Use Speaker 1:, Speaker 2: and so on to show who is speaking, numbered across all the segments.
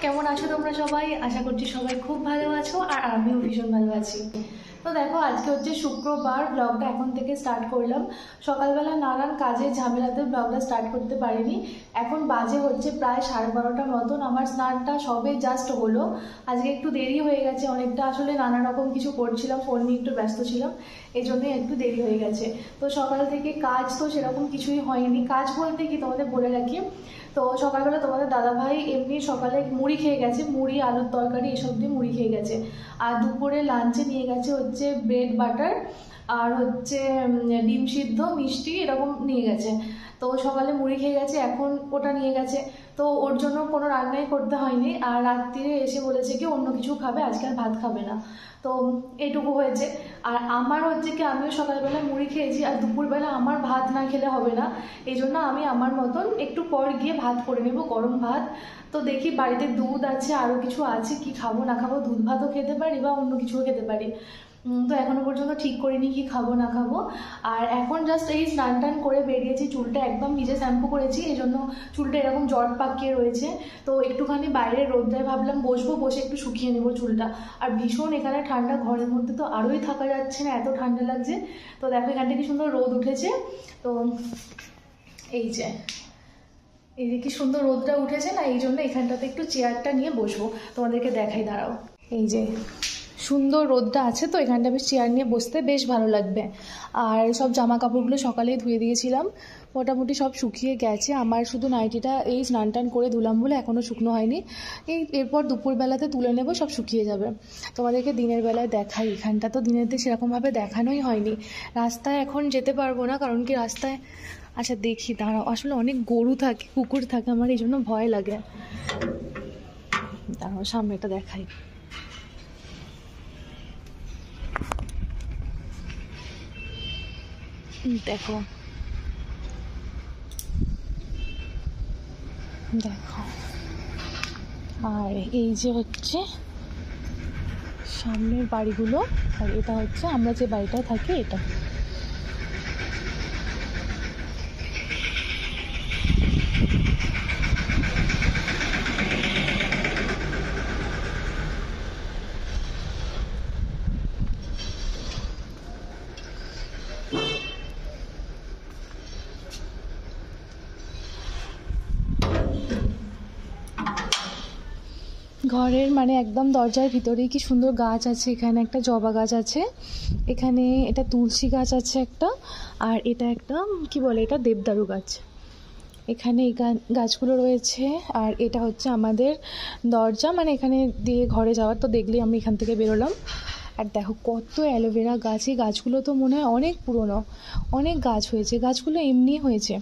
Speaker 1: কেমন আছো তোমরা সবাই? আশা করছি সবাই খুব ভালো আছো আর আমিও ভীষণ ভালো আছি। তো দেখো, আজকে হচ্ছে শুক্রবার, ব্লগটা এখন থেকে স্টার্ট করলাম। সকালবেলা নানান কাজের ঝামেলাতে ব্লগটা স্টার্ট করতে পারিনি। এখন বাজে হচ্ছে প্রায় 12:30 মতন। আমার স্নানটা সবে জাস্ট হলো। আজকে একটু দেরি হয়ে গেছে অনেকটা, আসলে নানা রকম কিছু করছিলাম, ফোন নিয়ে একটু ব্যস্ত ছিলাম, এই জন্যই একটু দেরি হয়ে গেছে। তো সকাল থেকে কাজ তো সেরকম কিছুই হয়নি। কাজ বলতে কি তোমাদের বলে রাখি, তো সকালবেলা তোমাদের দাদাভাই এমনি সকালে মুড়ি খেয়ে গেছে, মুড়ি আলুর তরকারি এসব দিয়ে মুড়ি খেয়ে গেছে। আর দুপুরে লাঞ্চে নিয়ে গেছে হচ্ছে ব্রেড বাটার আর হচ্ছে ডিম সিদ্ধ মিষ্টি এরকম নিয়ে গেছে। তো সকালে মুড়ি খেয়ে গেছে, এখন ওটা নিয়ে গেছে। তো ওর জন্য কোনো রান্নাই করতে হয়নি। আর রাত্রিরে এসে বলেছে কি অন্য কিছু খাবে, আজকে আর ভাত খাবে না। তো এইটুকু হয়েছে। আর আমার হচ্ছে কি, আমিও সকালবেলা মুড়ি খেয়েছি, আর দুপুরবেলা আমার ভাত না খেলে হবে না, এই জন্য আমি আমার মতন একটু পর গিয়ে ভাত করে নেব, গরম ভাত। তো দেখি বাড়িতে দুধ আছে, আরও কিছু আছে, কি খাবো না খাবো, দুধ ভাতও খেতে পারি বা অন্য কিছুও খেতে পারি। তো এখনো পর্যন্ত ঠিক করিনি কি খাবো না খাবো। আর এখন জাস্ট এই স্নান টান করে বেরিয়েছি, চুলটা একদম ভিজে শ্যাম্পু করেছি, এই জন্য চুলটা এরকম জট পাকিয়ে রয়েছে। তো একটুখানি বাইরে রোদ্রায় ভাবলাম বসবো, বসে একটু শুকিয়ে নেবো চুলটা। আর ভীষণ এখানে ঠান্ডা, ঘরের মধ্যে তো আরোই থাকা যাচ্ছে না, এত ঠান্ডা লাগছে। তো দেখো এখানটা কি সুন্দর রোদ উঠেছে। তো এই যে এই যে কি সুন্দর রোদটা উঠেছে না, এই জন্য এখানটাতে একটু চেয়ারটা নিয়ে বসবো, তোমাদেরকে দেখাই, দাঁড়াও। এই যে সুন্দর রোদটা আছে, তো এখানটা বেশ চেয়ার নিয়ে বসতে বেশ ভালো লাগবে। আর সব জামা কাপড়গুলো সকালেই ধুয়ে দিয়েছিলাম, মোটামুটি সব শুকিয়ে গেছে। আমার শুধু নাইটিটা এই স্নান টান করে ধুলাম বলে এখনও শুকনো হয়নি। এরপর দুপুরবেলাতে তুলে নেব, সব শুকিয়ে যাবে। তোমাদেরকে দিনের বেলায় দেখাই, এখানটা তো দিনের দিকে সেরকমভাবে দেখানোই হয়নি। রাস্তায় এখন যেতে পারবো না, কারণ কি রাস্তায়, আচ্ছা দেখি দাঁড়াও, আসলে অনেক গরু থাকে, কুকুর থাকে, আমার এই জন্য ভয় লাগে। দাঁড়াও সামনেটা দেখাই। দেখো দেখো, আর এই যে হচ্ছে সামনের বাড়িগুলো, আর এটা হচ্ছে আমরা যে বাড়িটায় থাকি এটা। ঘরের মানে একদম দরজার ভিতরেই কি সুন্দর গাছ আছে। এখানে একটা জবা গাছ আছে, এখানে এটা তুলসী গাছ আছে একটা, আর এটা একটা কি বলে, এটা দেবদারু গাছ। এখানে এই গাছগুলো রয়েছে। আর এটা হচ্ছে আমাদের দরজা, মানে এখানে দিয়ে ঘরে যাওয়ার। তো দেখলেই আমি এখান থেকে বেরোলাম। আর দেখো কত অ্যালোভেরা গাছ, এই গাছগুলো তো মনে হয় অনেক পুরনো, অনেক গাছ হয়েছে, গাছগুলো এমনি হয়েছে।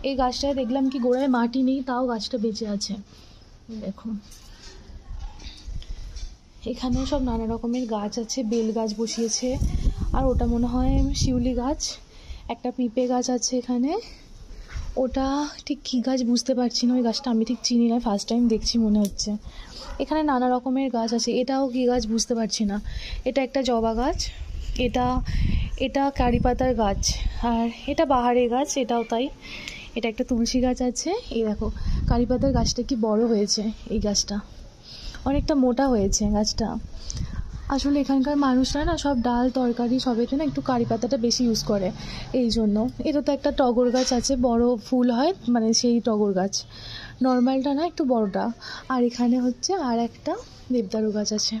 Speaker 1: এই গাছটায় দেখলাম কি গোড়ায় মাটি নেই, তাও গাছটা বেঁচে আছে। দেখো এখানেও সব নানা রকমের গাছ আছে, বেল গাছ বসিয়েছে, আর ওটা মনে হয় শিউলি গাছ। একটা পিঁপে গাছ আছে এখানে, ওটা ঠিক কী গাছ বুঝতে পারছি না, ওই গাছটা আমি ঠিক চিনি না, ফার্স্ট টাইম দেখছি মনে হচ্ছে। এখানে নানা রকমের গাছ আছে, এটাও কী গাছ বুঝতে পারছি না। এটা একটা জবা গাছ, এটা এটা কারি পাতার গাছ, আর এটা বাহারের গাছ, এটাও তাই। এটা একটা তুলসী গাছ আছে। এই দেখো কারি পাতার গাছটা কি বড় হয়েছে, এই গাছটা অনেকটা মোটা হয়েছে গাছটা। আসলে এখানকার মানুষরা না সব ডাল তরকারি সবেতে না একটু কারি পাতাটা বেশি ইউজ করে, এই জন্য। এটা তো একটা টগর গাছ আছে, বড় ফুল হয়, মানে সেই টগর গাছ, নর্মালটা না একটু বড়টা। আর এখানে হচ্ছে আর একটা দেবদারু গাছ আছে।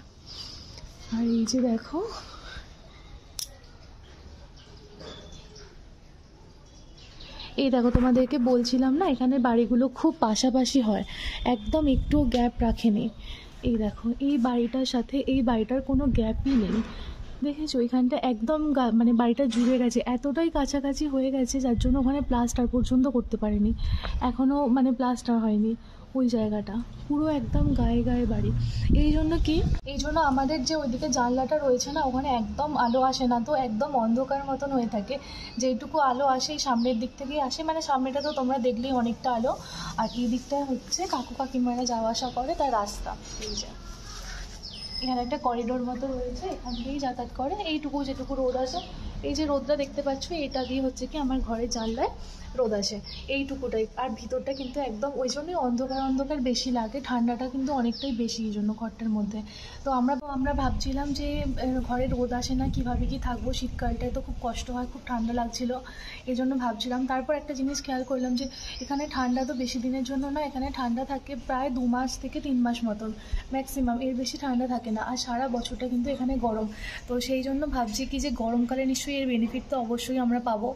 Speaker 1: আর এই যে দেখো এই দেখো, তোমাদেরকে বলছিলাম না এখানে বাড়িগুলো খুব পাশাপাশি হয়, একদম একটুও গ্যাপ রাখেনি। এই দেখো এই বাড়িটার সাথে এই বাড়িটার কোনো গ্যাপই নেই, দেখেছো? এখানটা একদম মানে বাড়িটা জুড়ে গেছে, এতটাই কাছাকাছি হয়ে গেছে যার জন্য ওখানে প্লাস্টার পর্যন্ত করতে পারেনি এখনও, মানে প্লাস্টার হয়নি ওই জায়গাটা, পুরো একদম গায়ে গায়ে বাড়ি। এই জন্য আমাদের যে ওইদিকে জানলাটা রয়েছে না, ওখানে একদম আলো আসে না, তো একদম অন্ধকার মতন হয়ে থাকে। যেইটুকু আলো আসে সামনের দিক থেকেই আসে, মানে সামনেটা তো তোমরা দেখলেই অনেকটা আলো। আর এই দিকটা হচ্ছে কাকু কাকিমারা যাওয়া আসা করে, তার রাস্তা। এই যে এখানে একটা করিডোর মতো রয়েছে, এখান দিয়েই যাতায়াত করে। এইটুকু যেটুকু রোদ আছে, এই যে রোদটা দেখতে পাচ্ছ, এটা দিয়ে হচ্ছে কি আমার ঘরের জানলায় রোদ আসে, এইটুকুটাই। আর ভিতরটা কিন্তু একদম ওই জন্যই অন্ধকার অন্ধকার বেশি লাগে, ঠান্ডাটা কিন্তু অনেকটাই বেশি এই জন্য ঘরটার মধ্যে। তো আমরা ভাবছিলাম যে ঘরে রোদ আসে না, কীভাবে কি থাকবো, শীতকালটায় তো খুব কষ্ট হয়, খুব ঠান্ডা লাগছিল, এই জন্য ভাবছিলাম। তারপর একটা জিনিস খেয়াল করলাম যে এখানে ঠান্ডা তো বেশি দিনের জন্য না, এখানে ঠান্ডা থাকে প্রায় 2 মাস থেকে 3 মাস মতন ম্যাক্সিমাম, এর বেশি ঠান্ডা থাকে না। আর সারা বছরটা কিন্তু এখানে গরম। তো সেই জন্য ভাবছি কি যে গরমকালে নিশ্চয়ই এর বেনিফিট তো অবশ্যই আমরা পাবো।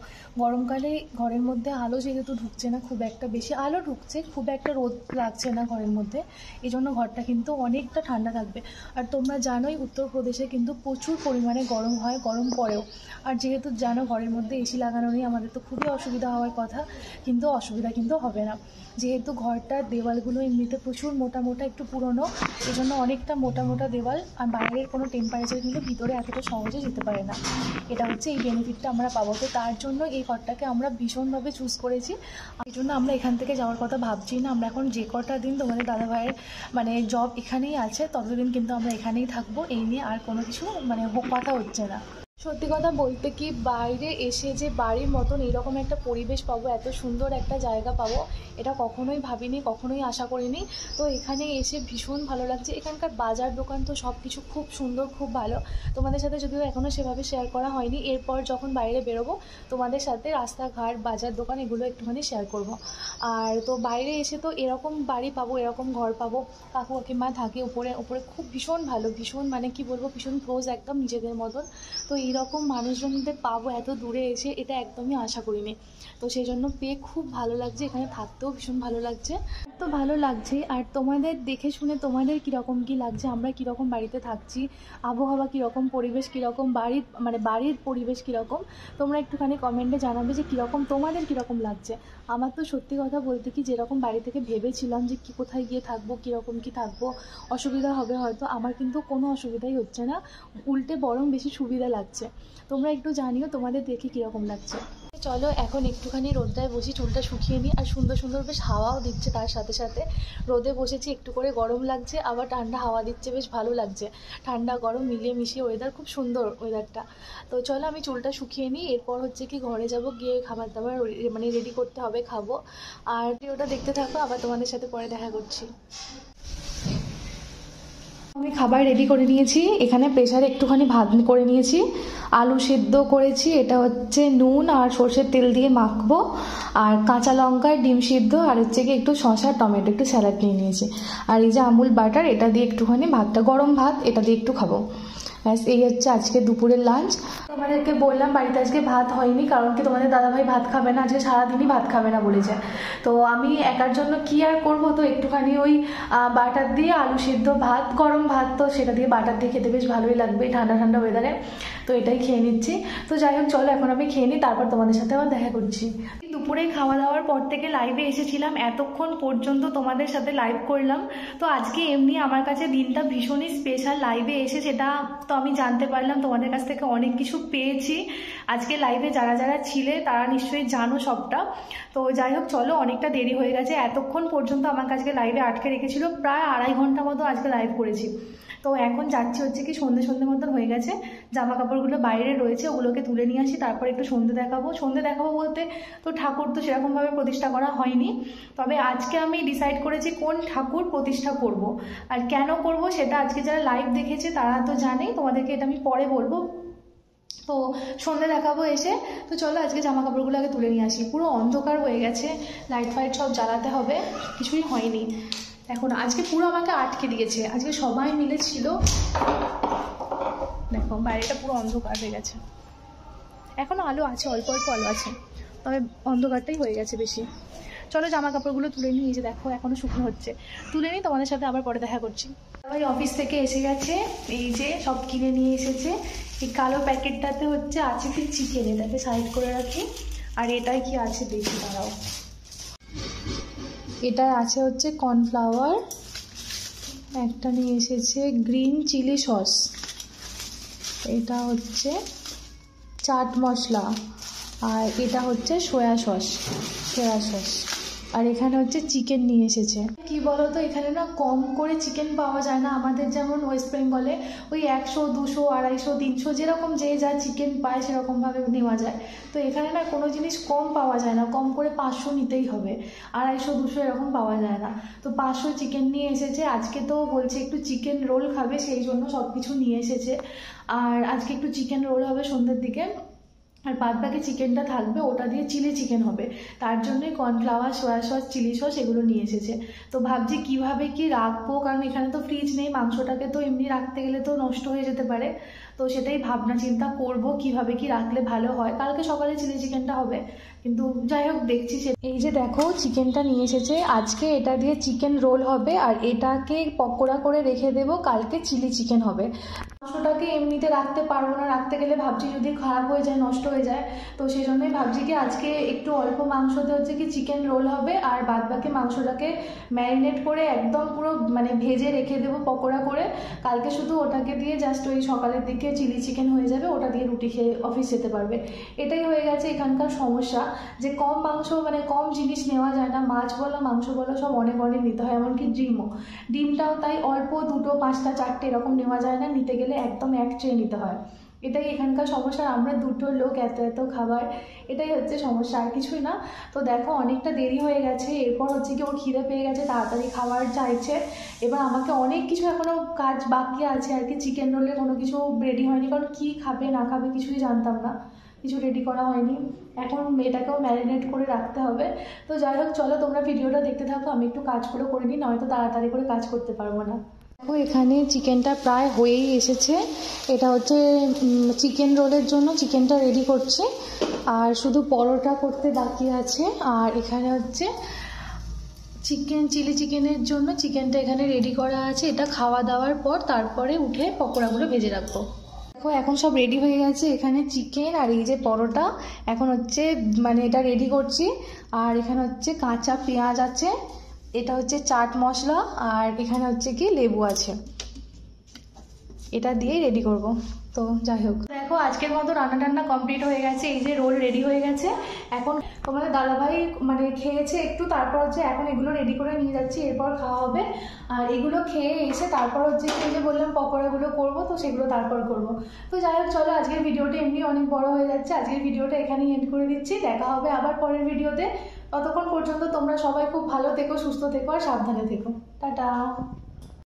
Speaker 1: গরমকালে ঘরের মধ্যে আলো যেহেতু ঢুকছে না, খুব একটা বেশি আলো ঢুকছে, খুব একটা রোদ লাগছে না ঘরের মধ্যে, এই জন্য ঘরটা কিন্তু অনেকটা ঠান্ডা থাকবে। আর তোমরা জানোই উত্তরপ্রদেশে কিন্তু প্রচুর পরিমাণে গরম হয়, গরম পড়েও। আর যেহেতু জানো ঘরের মধ্যে এসি লাগানো নেই, আমাদের তো খুবই অসুবিধা হওয়ার কথা, কিন্তু অসুবিধা কিন্তু হবে না, যেহেতু ঘরটার দেওয়ালগুলো এমনিতে প্রচুর মোটা মোটা, একটু পুরনো, এই জন্য অনেকটা মোটা মোটা দেওয়াল, আর বাইরের কোনো টেম্পারেচার কিন্তু ভিতরে এতটা সহজে যেতে পারে না। এটা হচ্ছে এই বেনিফিটটা আমরা পাবো। তো তার জন্য এই ঘরটাকে আমরা ভীষণভাবে চুজ করেছি, এই জন্য আমরা এখান থেকে যাওয়ার কথা ভাবছি না। আমরা এখন যে কটা দিন তোমাদের দাদাভাইয়ের মানে জব এখানেই আছে, ততদিন কিন্তু আমরা এখানেই থাকবো, এই নিয়ে আর কোনো কিছু মানে কথা হচ্ছে না। সত্যি কথা বলতে কি, বাইরে এসে যে বাড়ির মতন এরকম একটা পরিবেশ পাবো, এত সুন্দর একটা জায়গা পাবো, এটা কখনোই ভাবিনি, কখনোই আশা করিনি। তো এখানে এসে ভীষণ ভালো লাগছে। এখানকার বাজার দোকান তো সব কিছু খুব সুন্দর, খুব ভালো। তোমাদের সাথে যদিও এখনও সেভাবে শেয়ার করা হয়নি, এরপর যখন বাইরে বেরোবো তোমাদের সাথে রাস্তাঘাট, বাজার দোকান এগুলো একটুখানি শেয়ার করব। আর তো বাইরে এসে তো এরকম বাড়ি পাবো, এরকম ঘর পাবো, কাকু কাকিমা থাকে উপরে উপরে, খুব ভীষণ ভালো, ভীষণ মানে কি বলবো, ভীষণ ক্লোজ, একদম নিজেদের মতন। তো এইরকম মানুষজনদের পাবো এত দূরে এসে, এটা একদমই আশা করিনি। তো সেই জন্য পেয়ে খুব ভালো লাগছে, এখানে থাকতেও ভীষণ ভালো লাগছে। তো ভালো লাগছে। আর তোমাদের দেখে শুনে তোমাদের কীরকম কী লাগছে, আমরা কীরকম বাড়িতে থাকছি, আবহাওয়া কীরকম, পরিবেশ কীরকম, বাড়ির পরিবেশ কীরকম, তোমরা একটুখানি কমেন্টে জানাবে যে কীরকম তোমাদের কীরকম লাগছে। আমার তো সত্যি কথা বলতে কি, যেরকম বাড়ি থেকে ভেবেছিলাম যে কি কোথায় গিয়ে থাকবো, কীরকম কী থাকবো, অসুবিধা হবে হয়তো, আমার কিন্তু কোনো অসুবিধাই হচ্ছে না, উল্টে বরং বেশি সুবিধা লাগছে। তোমরা একটু জানিও তোমাদের দেখে কীরকম লাগছে। চলো এখন একটুখানি রোদটায় বসি, চুলটা শুকিয়ে নিই। আর সুন্দর সুন্দর বেশ হাওয়াও দিচ্ছে, তার সাথে সাথে রোদে বসেছি, একটু করে গরম লাগছে, আবার ঠান্ডা হাওয়া দিচ্ছে, বেশ ভালো লাগছে। ঠান্ডা গরম মিলিয়ে মিশিয়ে ওয়েদার, খুব সুন্দর ওয়েদারটা। তো চলো আমি চুলটা শুকিয়ে নিই, এরপর হচ্ছে কি ঘরে যাব, গিয়ে খাবার দাবার মানে রেডি করতে হবে, খাবো। আর ভিডিওটা দেখতে থাকো, আবার তোমাদের সাথে পরে দেখা করছি। আমি খাবার রেডি করে নিয়েছি, এখানে প্রেসারে একটুখানি ভাত করে নিয়েছি, আলু সেদ্ধ করেছি, এটা হচ্ছে নুন আর সর্ষের তেল দিয়ে মাখবো, আর কাঁচা লঙ্কা, ডিম সিদ্ধ, আর হচ্ছে কি একটু শসা, টমেটো, একটু স্যালাড নিয়ে নিয়েছি, আর এই যে আমুল বাটার, এটা দিয়ে একটুখানি ভাতটা, গরম ভাত, এটা দিয়ে একটু খাবো। ব্যাস, এই হচ্ছে আজকে দুপুরের লাঞ্চ। তোমাদেরকে বললাম বাড়িতে আজকে ভাত হয়নি, কারণ কি তোমাদের দাদাভাই ভাত খাবে না, আজকে সারাদিনই ভাত খাবে না বলেছে। তো আমি একার জন্য কি আর করবো, তো একটুখানি ওই বাটার দিয়ে আলু সিদ্ধ ভাত, গরম ভাত, তো সেটা দিয়ে বাটার দিয়ে খেতে বেশ ভালোই লাগবে ঠান্ডা ঠান্ডা ওয়েদারে, তো এটাই খেয়ে নিচ্ছি। তো যাই হোক চলো এখন আমি খেয়ে নিই, তারপর তোমাদের সাথে আবার দেখা করছি। দুপুরে খাওয়া দাওয়ার পর থেকে লাইভে এসেছিলাম, এতক্ষণ পর্যন্ত তোমাদের সাথে লাইভ করলাম। তো আজকে এমনি আমার কাছে দিনটা ভীষণই স্পেশাল, লাইভে এসে সেটা তো আমি জানতে পারলাম, তোমাদের কাছ থেকে অনেক কিছু পেয়েছি। আজকে লাইভে যারা যারা ছিলে তারা নিশ্চয়ই জানো সবটা। তো যাই হোক চলো, অনেকটা দেরি হয়ে গেছে, এতক্ষণ পর্যন্ত আমার কাছে লাইভে আটকে রেখেছিল, প্রায় 2.5 ঘন্টা মতো আজকে লাইভ করেছি। তো এখন যাচ্ছি হচ্ছে কি সন্ধে সন্ধে মতন হয়ে গেছে, জামা কাপড়গুলো বাইরে রয়েছে, ওগুলোকে তুলে নিয়ে আসি, তারপর একটু সন্ধে দেখাবো বলতে তো ঠাকুর তো সেরকমভাবে প্রতিষ্ঠা করা হয়নি, তবে আজকে আমি ডিসাইড করেছি কোন ঠাকুর প্রতিষ্ঠা করব, আর কেন করব সেটা আজকে যারা লাইভ দেখেছে তারা তো জানেই, তোমাদেরকে এটা আমি পরে বলবো। তো সন্ধে দেখাবো এসে। তো চলো আজকে জামা কাপড়গুলো আগে তুলে নিয়ে আসি, পুরো অন্ধকার হয়ে গেছে, লাইট ফাইট সব জ্বালাতে হবে, কিছুই হয়নি এখন। আজকে পুরো আমাকে আটকে দিয়েছে, আজকে সবাই মিলে ছিল, দেখো বাইরেটা পুরো অন্ধকার হয়ে গেছে, এখনও আলো আছে, অল্প অল্প আলো আছে, তবে অন্ধকারটাই হয়ে গেছে বেশি। চলো জামা কাপড়গুলো তুলে নিই, এই যে দেখো এখনও শুকনো হচ্ছে, তুলে নিই, তোমাদের সাথে আবার পরে দেখা করছি। সবাই অফিস থেকে এসে গেছে, এই যে সব কিনে নিয়ে এসেছে। এই কালো প্যাকেটটাতে হচ্ছে আছে কি চিকেন, এটাকে সাইড করে রাখি। আর এটাই কি আছে দেখি দাঁড়াও, এটা আছে হচ্ছে কর্নফ্লাওয়ার, একটা নিয়ে এসেছে গ্রিন চিলি সস, এটা হচ্ছে চাট মশলা, আর এটা হচ্ছে সয়া সস, আর এখানে হচ্ছে চিকেন নিয়ে এসেছে। কি বলতো, এখানে না কম করে চিকেন পাওয়া যায় না। আমাদের যেমন ওয়েস্ট বেঙ্গলে ওই 100, 200, 250, 300 যেরকম যে যা চিকেন পায় সেরকমভাবে নেওয়া যায়। তো এখানে না কোনো জিনিস কম পাওয়া যায় না, কম করে 500 নিতেই হবে, 250, 200 এরকম পাওয়া যায় না। তো 500 চিকেন নিয়ে এসেছে। আজকে তো বলছে একটু চিকেন রোল খাবে, সেই জন্য সব কিছু নিয়ে এসেছে। আর আজকে একটু চিকেন রোল হবে সন্ধ্যের দিকে, আর বাদ বাকি চিকেনটা থাকবে, ওটা দিয়ে চিলি চিকেন হবে। তার জন্যই cornflour, soya sauce, chilli sauce এগুলো নিয়ে এসেছে। তো ভাবছি কিভাবে কি রাখবো, কারণ এখানে তো ফ্রিজ নেই, মাংসটাকে তো এমনি রাখতে গেলে তো নষ্ট হয়ে যেতে পারে। তো সেটাই ভাবনা চিন্তা করব কিভাবে কি রাখলে ভালো হয়। কালকে সকালে চিলি চিকেনটা হবে, কিন্তু যাই হোক দেখছি। এই যে দেখো চিকেনটা নিয়ে এসেছে, আজকে এটা দিয়ে চিকেন রোল হবে, আর এটাকে পকোড়া করে রেখে দেবো, কালকে চিলি চিকেন হবে। মাংসটাকে এমনিতে রাখতে পারবো না, রাখতে গেলে ভাবছি যদি খারাপ হয়ে যায়, নষ্ট হয়ে যায়। তো সেই জন্যই ভাবছি কি আজকে একটু অল্প মাংসতে হচ্ছে কি চিকেন রোল হবে, আর বাদ বাকি মাংসটাকে ম্যারিনেট করে একদম পুরো মানে ভেজে রেখে দেবো পকোড়া করে। কালকে শুধু ওটাকে দিয়ে জাস্ট ওই সকালের দিকে চিলি চিকেন হয়ে যাবে, ওটা দিয়ে রুটি খেয়ে অফিস যেতে পারবে। এটাই হয়ে গেছে এখানকার সমস্যা, যে কম মাংস মানে কম জিনিস নেওয়া যায় না। মাছ বলো, মাংস বলো, সব অনেক অনেক নিতে হয়। এমনকি ডিমটাও তাই অল্প 2টো, 5টা, 4টে এরকম নেওয়া যায় না, নিতে গেলে একদম এক ট্রে নিতে হয়। এটাই এখানকার সমস্যা। আমরা 2টো লোক, এত এত খাবার, এটাই হচ্ছে সমস্যা, আর কিছুই না। তো দেখো অনেকটা দেরি হয়ে গেছে, এরপর হচ্ছে কি ওর খিদে পেয়ে গেছে, তাড়াতাড়ি খাবার চাইছে। এবার আমাকে অনেক কিছু এখনও কাজ বাকি আছে আর কি। চিকেন রোলে কোনো কিছু রেডি হয়নি, কারণ কী খাবে না খাবে কিছুই জানতাম না, কিছু রেডি করা হয়নি। এখন এটাকেও ম্যারিনেট করে রাখতে হবে। তো যাই হোক চলো তোমরা ভিডিওটা দেখতে থাকো, আমি একটু কাজগুলো করে নিই, নয়তো তাড়াতাড়ি করে কাজ করতে পারবো না। দেখো এখানে চিকেনটা প্রায় হয়েই এসেছে। এটা হচ্ছে চিকেন রোলের জন্য চিকেনটা রেডি করছে, আর শুধু পরোটা করতে বাকি আছে। আর এখানে হচ্ছে চিলি চিকেনের জন্য চিকেনটা এখানে রেডি করা আছে। এটা খাওয়া দাওয়ার পর তারপরে উঠে পকোড়াগুলো ভেজে রাখবো। দেখো এখন সব রেডি হয়ে গেছে, এখানে চিকেন আর এই যে পরোটা এখন হচ্ছে মানে এটা রেডি করছি। আর এখানে হচ্ছে কাঁচা পেঁয়াজ আছে, এটা হচ্ছে চাট মশলা, আর এখানে হচ্ছে কি লেবু আছে, এটা দিয়েই রেডি করব। তো যাই হোক দেখো আজকের মতো রান্না টান্না কমপ্লিট হয়ে গেছে। এই যে রোল রেডি হয়ে গেছে। এখন তোমাদের দাদাভাই মানে খেয়েছে একটু, তারপর হচ্ছে এখন এগুলো রেডি করে নিয়ে যাচ্ছি, এরপর খাওয়া হবে। আর এগুলো খেয়ে এসে তারপর হচ্ছে কি যে বললাম পকোড়াগুলো করবো, তো সেগুলো তারপর করব। তো যাই হোক চলো, আজকের ভিডিওটা এমনি অনেক বড় হয়ে যাচ্ছে, আজকের ভিডিওটা এখানেই এন্ড করে দিচ্ছি। দেখা হবে আবার পরের ভিডিওতে। ততক্ষণ পর্যন্ত তোমরা সবাই খুব ভালো থেকো, সুস্থ থেকো আর সাবধানে থেকো। টাটা।